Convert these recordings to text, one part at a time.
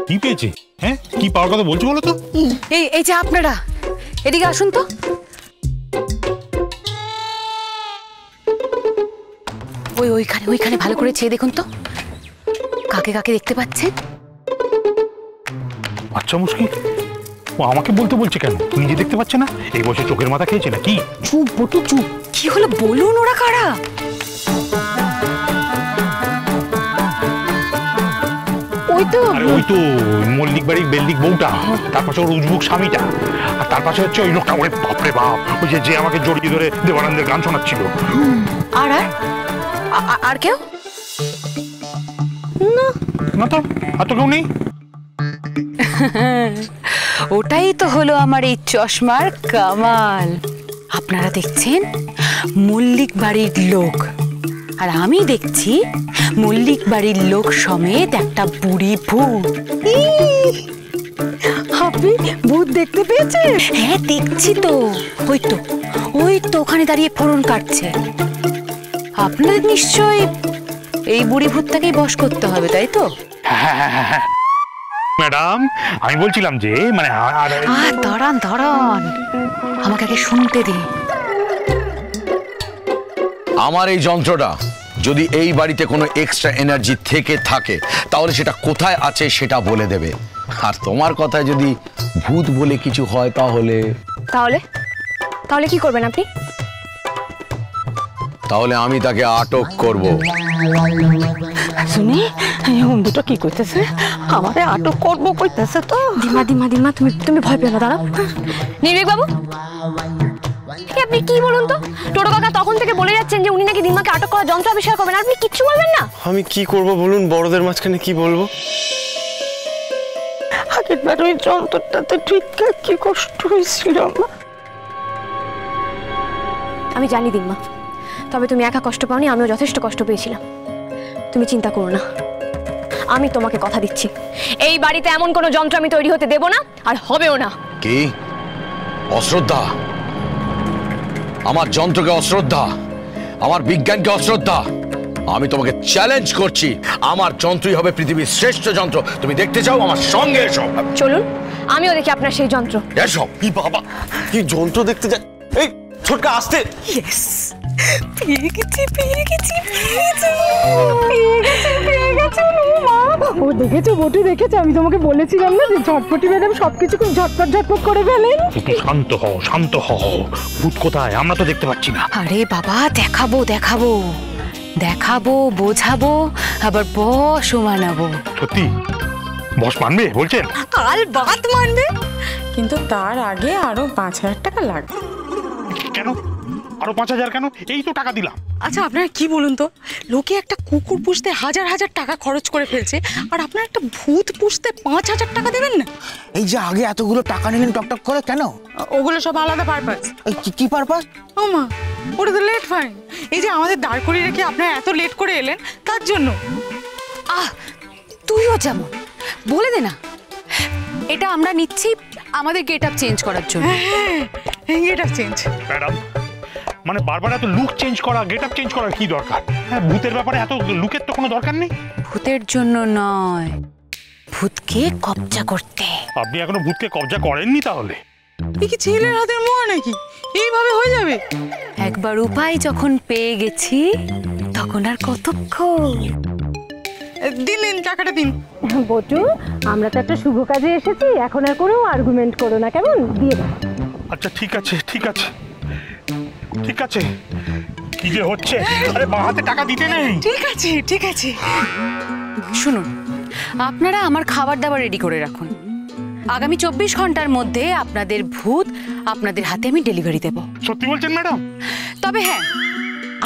কি পেয়েছে? হ্যাঁ, কি পাওয়ার কথা বলছো বলো তো? এই যে আপনারা এদিকে আসুন তো। ওইখানে ভালো করে চেয়ে দেখুন তো, কাকে কাকে দেখতে পাচ্ছেন? আচ্ছা মুশকিল, ও আমাকে বলতে বলছে কেন? নিজে দেখতে পাচ্ছে না? এই বসে চোখের মাথা খেয়েছে না কি? চুপ বটু চুপ। কি হলো বলুন, ওরা কারা? ওই তো মল্লিক বাড়ির বেল্লিক বউটা, তার পাশে ওর উজবুক স্বামীটা, আর তার পাশে হচ্ছে ওই লোকটা। ওরে বাপরে বাপ, ওই যে আমাকে জড়িয়ে ধরে দেবানন্দের গান শোনাচ্ছিল। আর কেউ না তো, আর তো কেউ নেই। ওটাই তো হলো আমার এই চশমার কামাল। আপনারা দেখছেন মল্লিক বাড়ির লোক, আর আমি দেখছি মল্লিক বাড়ির লোক সমেত একটা বুড়ি ভূত। আপনি ভূত দেখতে পেয়েছেন? হ্যাঁ দেখছি তো, ওই তো ওখানে দাঁড়িয়ে ফোড়ন কাটছে। আপনাদের নিশ্চয়ই এই বুড়ি ভূতটাকেই বশ করতে হবে, তাই তো? হ্যাঁ ম্যাডাম, আমি বলছিলাম যে মানে দাঁড়ান আমাকে আগে শুনতে দিন। আমার এই যন্ত্রটা যদি এই বাড়িতে কোনো এক্সট্রা এনার্জি থেকে থাকে তাহলে সেটা কোথায় আছে সেটা বলে দেবে। আর তোমার কথায় যদি ভূত বলে কিছু হয় তাহলে কি করবেন আপনি? তাহলে আমি তাকে আটক করব। শুনি দুটো কি কইতেছে, আমারে আটক করব কইতেছে তো। দিমা তুমি ভয় পেও না, দাঁড়াও। নির্ভীক বাবু, আপনি কি বলুন তো? টোটো কাকা তখন থেকে বলে যাচ্ছেন যে উনি নাকি দিমাকে আটক করার যন্ত্র আবিষ্কার করবেন, আপনি কিচ্ছু বলবেন না? আমি কি করব বলুন, বড়দের মাঝখানে কি বলবো? আগেরবার ওই যন্ত্রটাতে ঠিক কি কষ্ট হয়েছিল আমার। আমি জানি দিম্মা, তবে তুমি একা কষ্ট পাওনি, আমিও যথেষ্ট কষ্ট পেয়েছিলাম। তুমি চিন্তা করো না, আমি তোমাকে কথা দিচ্ছি এই বাড়িতে এমন কোনো যন্ত্র আমি তৈরি হতে দেব না, আর হবেও না। কি অশ্রদ্ধা? আমার যন্ত্রকে অশ্রদ্ধা, আমার বিজ্ঞানকে অশ্রদ্ধা? আমি তোমাকে চ্যালেঞ্জ করছি, আমার যন্ত্রই হবে পৃথিবীর শ্রেষ্ঠ যন্ত্র। তুমি দেখতে চাও? আমার সঙ্গে এসো। চলুন, আমিও দেখি আপনার সেই যন্ত্র। এসো। কি বাবা, কি যন্ত্র দেখতে যায়? এই ছোটকা আসতে। পেয়ে গেছি। ও দেখেছো বটু, দেখেছো? আমি তোমাকে বলেছিলাম না যে ঝটপটি ম্যাডাম সবকিছু খুব ঝটপট করে ফেলেন। শান্ত হও। ভূত কোথায়? আমরা তো দেখতে পাচ্ছি না। আরে বাবা, দেখাবো বোঝাবো, আবার বসও মানাবো। সত্যি বস মানবে বলছেন? কাল বাদ মানবে, কিন্তু তার আগে আরো 5,000 টাকা লাগবে। কেন আরো 5,000 কেন? এই তো টাকা দিলাম। আচ্ছা আপনারা কি বলুন তো, লোকে একটা কুকুর পুষতে হাজার টাকা খরচ করে ফেলছে, আর আপনারা একটা ভূত পুষতে 5,000 টাকা দেবেন না? এই যে আগে এতগুলো টাকা নিলেন টকটক করে কেন? ওগুলো সব আলাদা পারপাস। কি পারপাস? ও মা, ওটা তো লেট ফাইন। এই যে আমাদের দাঁড় করিয়ে রেখে আপনারা এত লেট করে এলেন তার জন্য। তুইও যেমন বলে দে না, এটা আমরা নিচ্ছি আমাদের গেট আপ চেঞ্জ করার জন্য। হ্যাঁ, গেট আপ চেঞ্জ। ম্যাডাম, মানে বারবার এত লুক চেঞ্জ করা, গেট আপ চেঞ্জ করার কি দরকার? হ্যাঁ, ভূতের ব্যাপারে এত লুকের তো কোনো দরকার নেই। ভূতের জন্য নয়, ভূতকে কবজা করতে। আপনি এখনো ভূতকে কবজা করেননি? তাহলে কি ছেলের হাতের মোয়া নাকি এইভাবে হয়ে যাবে? একবার উপায় যখন পেয়ে গেছি তখন আর কতক্ষণ। দিন টাকাটা দিন। বটু, আমরা তো একটা শুভ কাজে এসেছি, এখন আর কোনো আর্গুমেন্ট করো না, কেমন? দিয়ে দাও। আচ্ছা ঠিক আছে। কি যে হচ্ছে? আরে বাঁ হাতে টাকা দিতে নেই। ঠিক আছে। শুনুন, আপনারা আমার খাবার দাবার রেডি করে রাখুন। আগামী 24 ঘন্টার মধ্যে আপনাদের ভূত আপনাদের হাতে আমি ডেলিভারি দেব। সত্যি বলছেন ম্যাডাম? তবে হ্যাঁ,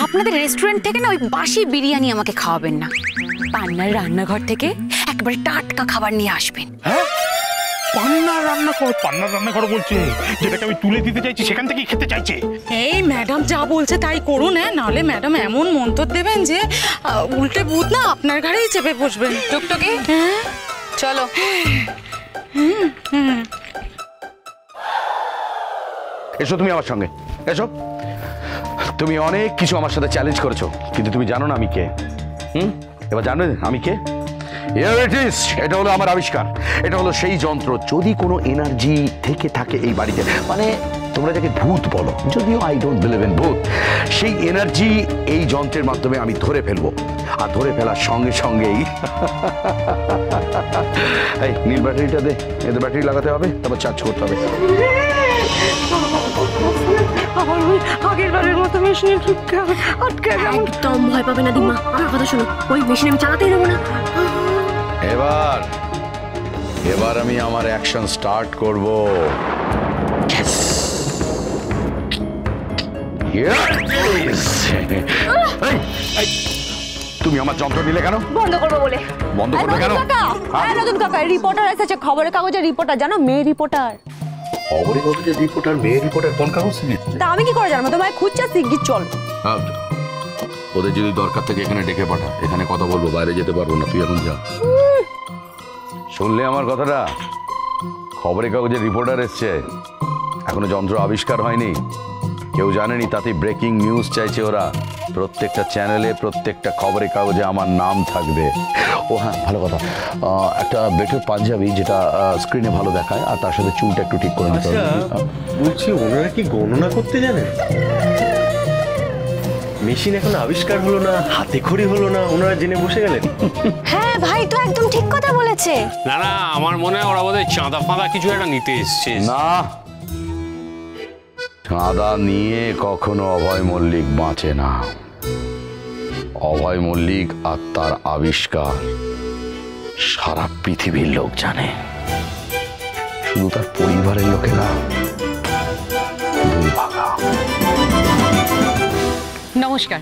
আপনাদের রেস্টুরেন্ট থেকে না ওই বাসি বিরিয়ানি আমাকে খাওয়াবেন না, পান্নার রান্নাঘর থেকে একবারে টাটকা খাবার নিয়ে আসবেন। হ্যাঁ, পান্নার রান্নাঘর বলছে, যেটাকে আমি তুলে দিতে চাইছি সেখান থেকেই খেতে চাইছে। এই ম্যাডাম যা বলছে তাই করুন, নাহলে ম্যাডাম এমন মন্তব্য দেবেন যে উল্টে ভূত না আপনার ঘাড়েই চেপে বসবেন। টুকটুকি চলো। এসো তুমি আমার সঙ্গে, এসো। তুমি অনেক কিছু আমার সাথে চ্যালেঞ্জ করেছো, কিন্তু তুমি জানো না আমি কে। এবার জানো আমি কে? Here it is, এটা হলো আমার আবিষ্কার। এটা হলো সেই যন্ত্র, যদি কোনো এনার্জি থেকে থাকে এই বাড়িতে, মানে তোমরা যাকে ভূত বলো, যদিও আই ডোন্ট বিলিভ ইন ভূত, সেই এনার্জি এই যন্ত্রের মাধ্যমে আমি ধরে ফেলবো, আর ধরে ফেলার সঙ্গে সঙ্গেই এই নীল ব্যাটারিটা দে, এতে ব্যাটারি লাগাতে হবে, তারপর চার্জ করতে হবে। আবার ওই আগের বারের মতো মেশিনের আটকে একদম ভয় পাবে না দিম্মা, আমার কথা শোনো, ওই মেশিন আমি চালাতেই দেবো না। এবার আমি আমার অ্যাকশন স্টার্ট করব। তুমি আমার যন্ত্র নিলে কেন? বন্ধ করবো বলে। বন্ধ করবে কেন? নতুন কাকা রিপোর্টার এসেছে, খবরের কাগজের রিপোর্টার, জানো, মেয়ে রিপোর্টার। খবরের কাগজের রিপোর্টার, মেয়ে রিপোর্টার, কোন কাগজ থেকে? তা আমি কি করে জানবো? তোমায় খুঁজছে, শিগগির চল। ওদের যদি দরকার থাকে এখানে ডেকে পাঠা, এখানে কথা বলবো, বাইরে যেতে পারবো না, তুই এখন যা। শুনলে আমার কথাটা? খবরের কাগজের রিপোর্টার এসছে, এখনো যন্ত্র আবিষ্কার হয়নি, কেউ জানেনি, তাতে ব্রেকিং নিউজ চাইছে ওরা। প্রত্যেকটা চ্যানেলে, প্রত্যেকটা খবরের কাগজে আমার নাম থাকবে। ও হ্যাঁ, ভালো কথা, একটা বেটার পাঞ্জাবি যেটা স্ক্রিনে ভালো দেখায়, আর তার সাথে চুলটা একটু ঠিক করে নিতে হবে। বলছি, ওনারা কি গণনা করতে জানেন? মেশিন এখন আবিষ্কার হলো না, হাতে খড়ি হলো না, ওনারা জেনে বসে গেলেন। হ্যাঁ ভাই, তো একদম ঠিক কথা বলেছে। না না, আমার মনে হয় ওরা বোধহয় চাঁদা ফাঁদা কিছু একটা নিতে এসছে। না, চাঁদা নিয়ে কখনো অভয় মল্লিক বাঁচে না। অভয় মল্লিক আর তার আবিষ্কার সারা পৃথিবীর লোক জানে, শুধু তার পরিবারের লোকেরা দুর্ভাগা। নমস্কার,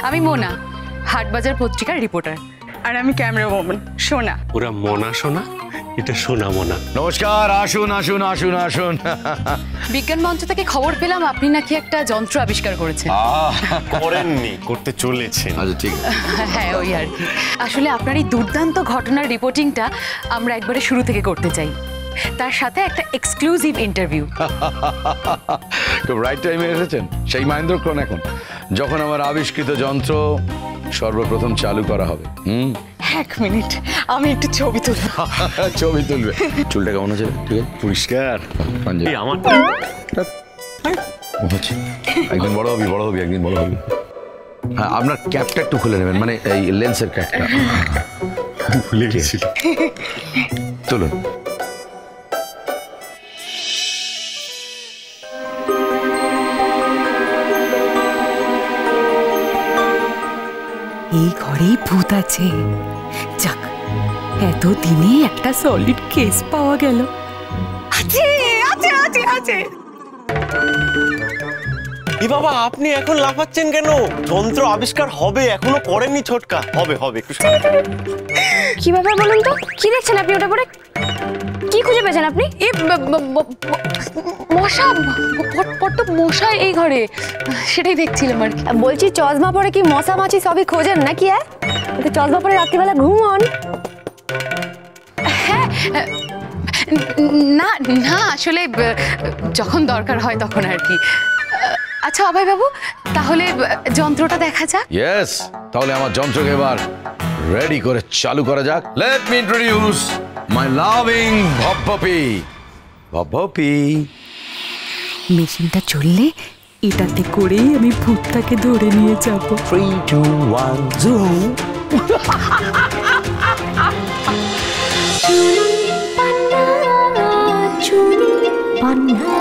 আমি মোনা, হাটবাজার পত্রিকার রিপোর্টার। আর আমি ক্যামেরা ওম্যান সোনা। ওরা মনা শোনা, এটা সোনা মোনা। নমস্কার, আসুন আসুন আসুন আসুন। বিজ্ঞান মঞ্চ থেকে খবর পেলাম আপনি নাকি একটা যন্ত্র আবিষ্কার করেছেন। করেননি, করতে চলেছেন। আচ্ছা ঠিক। হ্যাঁ, ওই আর কি। আসলে আপনার এই দুর্দান্ত ঘটনার রিপোর্টিংটা আমরা একবারে শুরু থেকে করতে চাই, তার সাথে একটা এক্সক্লুসিভ ইন্টারভিউ। খুব রাইট টাইমে এসেছেন। সেই মহেন্দ্রক্ষণ এখন, যখন আমার আবিষ্কৃত যন্ত্র সর্বপ্রথম চালু করা হবে। এক মিনিট, আমি একটু ছবি তুলব। ছবি তুলবে? চুলটা কেমন আছে? ঠিক আছে, পরিষ্কার। পাঞ্জাবি আমার একদিন বড় হবি, বড় হবি, একদিন বড় হবি। হ্যাঁ, আপনার ক্যাপটা একটু খুলে নেবেন, মানে এই লেন্সের ক্যাপটা ভুলে গেছিল। তুলুন। এই ঘরেই ভূত আছে। যাক, এতদিনে একটা সলিড কেস পাওয়া গেল। আছে আছে আছে আছে। এ বাবা, আপনি এখন লাফাচ্ছেন কেন? যন্ত্র আবিষ্কার হবে, এখনো করেননি ছোটকা। হবে হবে, একটু কি ব্যাপার বলুন তো, কি দেখছেন আপনি ওটা পরে? কি খুঁজে পেয়েছেন আপনি? মশা, বড্ড মশা এই ঘরে, সেটাই দেখছিলাম আর কি। বলছি, চশমা পরে কি মশা মাছি সবই খোঁজেন নাকি? চশমা পরে রাত্রিবেলা ঘুমন? হ্যাঁ, না না, আসলে যখন দরকার হয় তখন আর কি। আচ্ছা অভয় বাবু, তাহলে যন্ত্রটা দেখা যাক। ইয়েস, তাহলে আমার যন্ত্রকে এবার রেডি করে চালু করা যাক। Let me introduce my loving ভপভপি। ভপভপি। মেশিনটা চললে এটাতে করেই আমি ভূতটাকে ধরে নিয়ে যাব। 3, 2, 1, zoom। চুনি পান্না